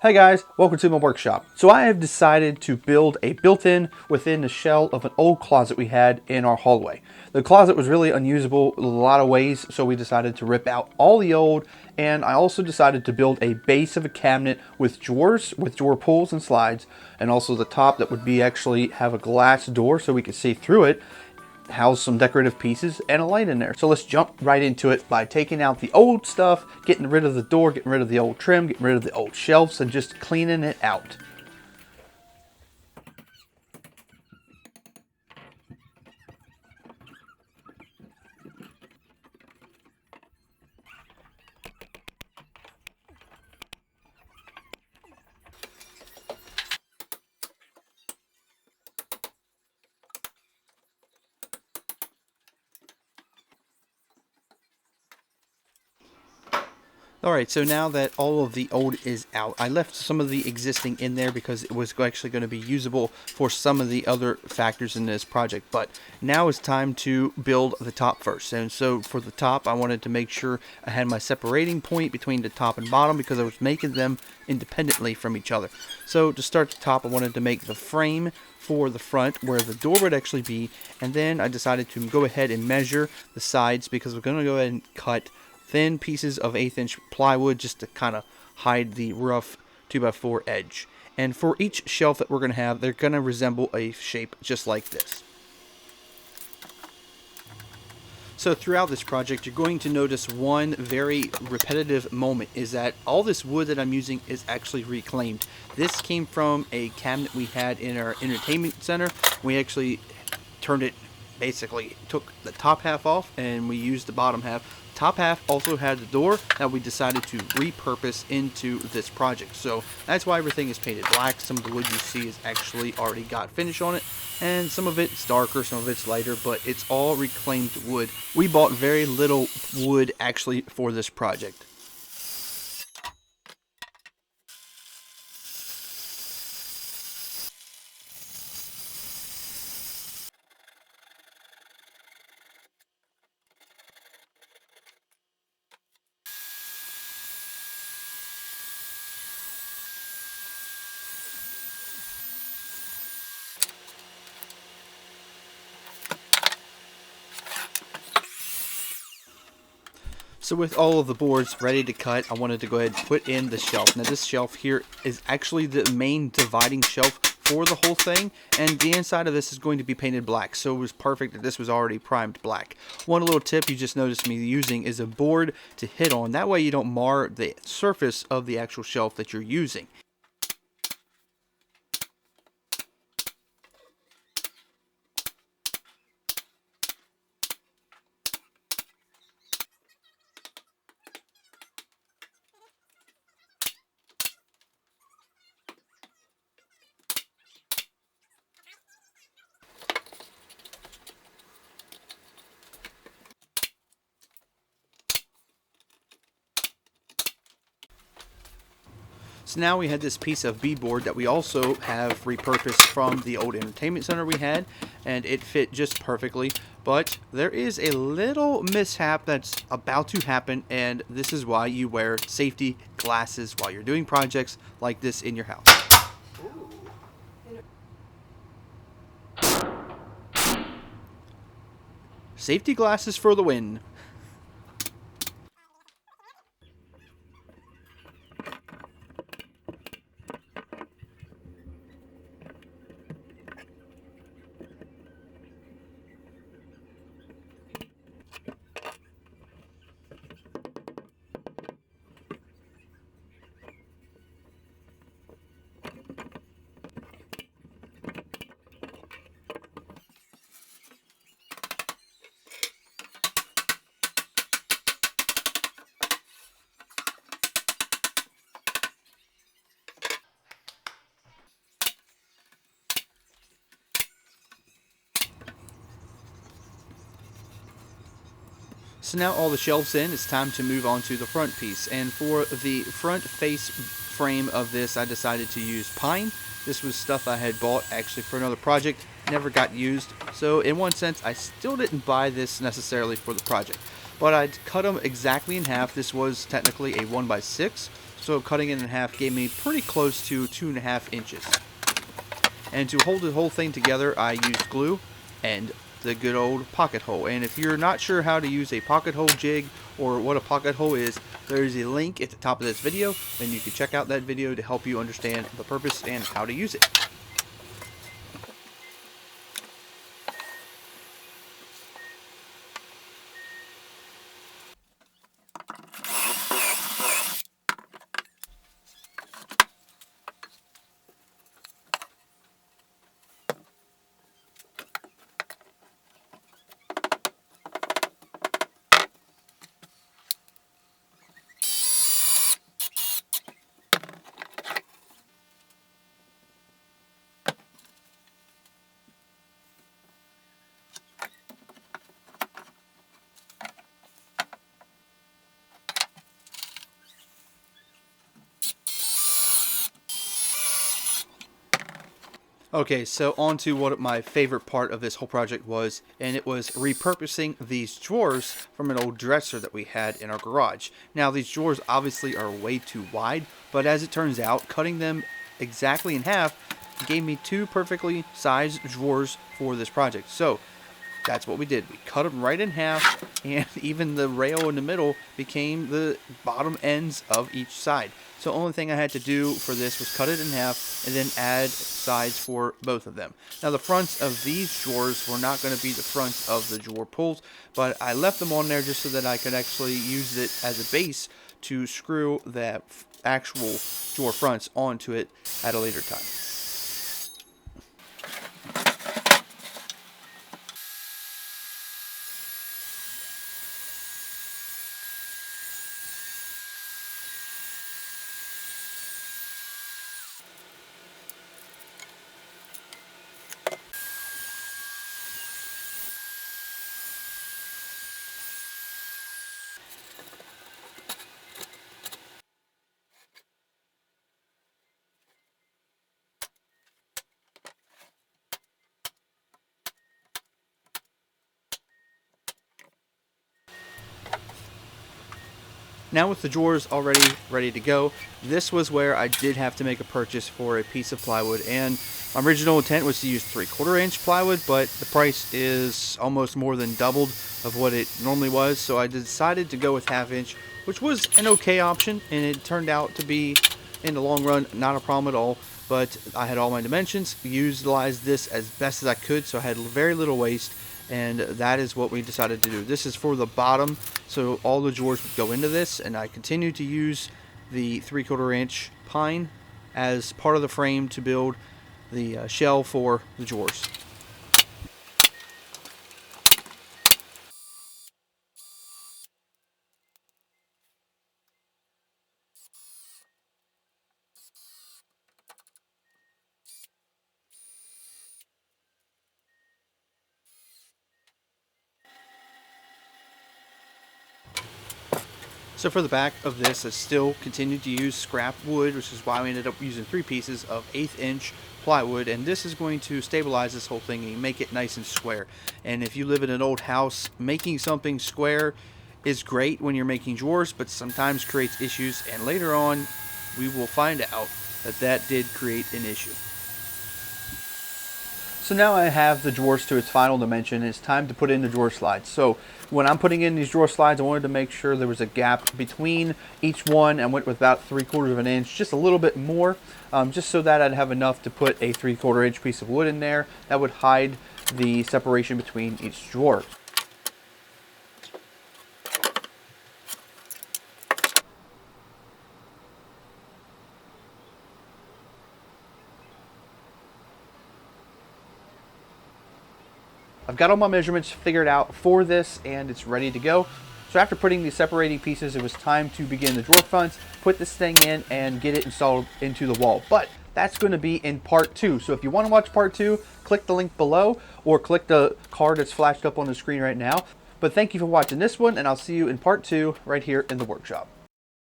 Hey guys, welcome to my workshop. So I have decided to build a built-in within the shell of an old closet we had in our hallway. The closet was really unusable in a lot of ways, so we decided to rip out all the old, and I also decided to build a base of a cabinet with drawers, with drawer pulls and slides, and also the top that would be actually have a glass door so we could see through it, house some decorative pieces and a light in there. So let's jump right into it by taking out the old stuff, getting rid of the door, getting rid of the old trim, getting rid of the old shelves, and just cleaning it out. Alright, so now that all of the old is out, I left some of the existing in there because it was actually going to be usable for some of the other factors in this project. But now it's time to build the top first. And so for the top, I wanted to make sure I had my separating point between the top and bottom because I was making them independently from each other. So to start the top, I wanted to make the frame for the front where the door would actually be. And then I decided to go ahead and measure the sides because we're going to go ahead and cut thin pieces of 1/8 inch plywood just to kind of hide the rough 2x4 edge. And for each shelf that we're going to have, they're going to resemble a shape just like this. So throughout this project, you're going to notice one very repetitive moment is that all this wood that I'm using is actually reclaimed. This came from a cabinet we had in our entertainment center. We actually turned it, basically took the top half off and we used the bottom half. Top half also had the door that we decided to repurpose into this project. So that's why everything is painted black. Some of the wood you see is actually already got finish on it. And some of it's darker, some of it's lighter, but it's all reclaimed wood. We bought very little wood actually for this project. So with all of the boards ready to cut, I wanted to go ahead and put in the shelf. Now this shelf here is actually the main dividing shelf for the whole thing, and the inside of this is going to be painted black, so it was perfect that this was already primed black. One little tip you just noticed me using is a board to hit on. That way you don't mar the surface of the actual shelf that you're using. So now we had this piece of beadboard that we also have repurposed from the old entertainment center we had, and it fit just perfectly. But there is a little mishap that's about to happen, and this is why you wear safety glasses while you're doing projects like this in your house. Safety glasses for the win. So now all the shelves in, it's time to move on to the front piece. And for the front face frame of this, I decided to use pine. This was stuff I had bought actually for another project, never got used. So in one sense, I still didn't buy this necessarily for the project. But I'd cut them exactly in half. This was technically a 1x6. So cutting it in half gave me pretty close to 2.5 inches. And to hold the whole thing together, I used glue and the good old pocket hole. And if you're not sure how to use a pocket hole jig or what a pocket hole is, there is a link at the top of this video, and you can check out that video to help you understand the purpose and how to use it. Okay, so on to what my favorite part of this whole project was, and it was repurposing these drawers from an old dresser that we had in our garage. Now, these drawers obviously are way too wide, but as it turns out, cutting them exactly in half gave me two perfectly sized drawers for this project. So that's what we did. We cut them right in half, and even the rail in the middle became the bottom ends of each side. So the only thing I had to do for this was cut it in half and then add sides for both of them. Now the fronts of these drawers were not going to be the fronts of the drawer pulls, but I left them on there just so that I could actually use it as a base to screw the actual drawer fronts onto it at a later time. Now with the drawers already ready to go, this was where I did have to make a purchase for a piece of plywood, and my original intent was to use 3/4 inch plywood, but the price is almost more than doubled of what it normally was, so I decided to go with 1/2 inch, which was an okay option, and it turned out to be, in the long run, not a problem at all. But I had all my dimensions, utilized this as best as I could, so I had very little waste, and that is what we decided to do. This is for the bottom, so all the drawers would go into this, and I continue to use the 3/4 inch pine as part of the frame to build the shell for the drawers. So for the back of this, I still continued to use scrap wood, which is why we ended up using 3 pieces of 1/8 inch plywood, and this is going to stabilize this whole thing and make it nice and square. And if you live in an old house, making something square is great when you're making drawers, but sometimes creates issues, and later on we will find out that that did create an issue. So now I have the drawers to its final dimension. It's time to put in the drawer slides. So when I'm putting in these drawer slides, I wanted to make sure there was a gap between each one. I went with about 3/4 of an inch, just a little bit more, just so that I'd have enough to put a 3/4 inch piece of wood in there that would hide the separation between each drawer. I've got all my measurements figured out for this, and it's ready to go. So after putting the separating pieces, it was time to begin the drawer fronts, put this thing in, and get it installed into the wall. But that's going to be in part 2. So if you want to watch part 2, click the link below or click the card that's flashed up on the screen right now. But thank you for watching this one, and I'll see you in part 2 right here in the workshop.